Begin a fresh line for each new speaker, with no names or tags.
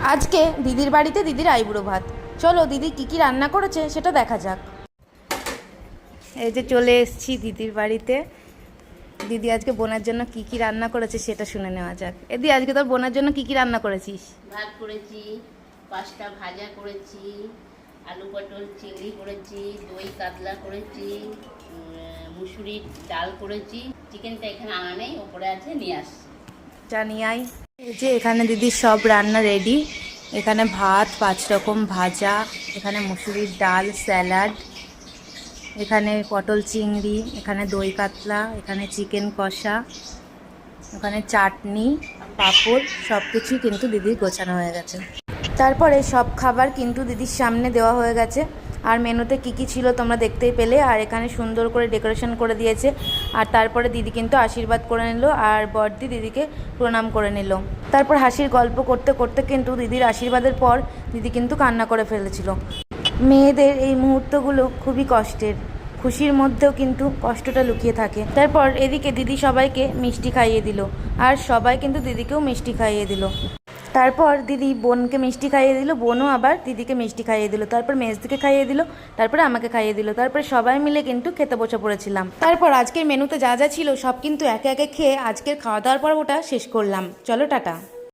আজকে দিদির বাড়িতে দিদির আইবুড়ো ভাত। চলো দিদি কি কি রান্না করেছে সেটা দেখা যাক। এই যে চলে এসেছি দিদির বাড়িতে। দিদি আজকে বোনের জন্য কি কি রান্না করেছে সেটা শুনে নেওয়া যাক। দিদি আজকে তোর বোনের জন্য কি কি রান্না করেছিস?
ভাত করেছি, পাঁচটা ভাজা করেছি, আলু পটল চিংড়ি করেছি, দই কাতলা করেছি, মুসুরির ডাল করেছি। চিকেনটা এখানে আনা নেই, ওপরে আছে, নিয়ে আসছি।
জানি আই। এই যে এখানে দিদির সব রান্না রেডি। এখানে ভাত, 5 রকম ভাজা, এখানে মুসুরির ডাল, স্যালাড, এখানে পটল চিংড়ি, এখানে দই কাতলা, এখানে চিকেন কষা, ওখানে চাটনি, পাঁপড়, সব কিছুই কিন্তু দিদির গোছানো হয়ে গেছে। তারপরে সব খাবার কিন্তু দিদির সামনে দেওয়া হয়ে গেছে। আর মেনুতে কী কী ছিল তোমরা দেখতেই পেলে। আর এখানে সুন্দর করে ডেকোরেশন করে দিয়েছে। আর তারপরে দিদি কিন্তু আশীর্বাদ করে নিল, আর বড়দি দিদিকে প্রণাম করে নিল। তারপর হাসির গল্প করতে করতে কিন্তু দিদির আশীর্বাদের পর দিদি কিন্তু কান্না করে ফেলেছিল। মেয়েদের এই মুহূর্তগুলো খুবই কষ্টের, খুশির মধ্যেও কিন্তু কষ্টটা লুকিয়ে থাকে। তারপর এদিকে দিদি সবাইকে মিষ্টি খাইয়ে দিল, আর সবাই কিন্তু দিদিকেও মিষ্টি খাইয়ে দিল। তারপর দিদি বোনকে মিষ্টি খাইয়ে দিল, বোনও আবার দিদিকে মিষ্টি খাইয়ে দিল। তারপর মেজদিকে খাইয়ে দিল, তারপরে আমাকে খাইয়ে দিল। তারপরে সবাই মিলে কিন্তু খেতে বসে পড়েছিলাম। তারপর আজকের মেনুতে যা যা ছিল সব কিন্তু একে একে খেয়ে আজকের খাওয়া দাওয়ার পর্বটা শেষ করলাম। চলো টাটা।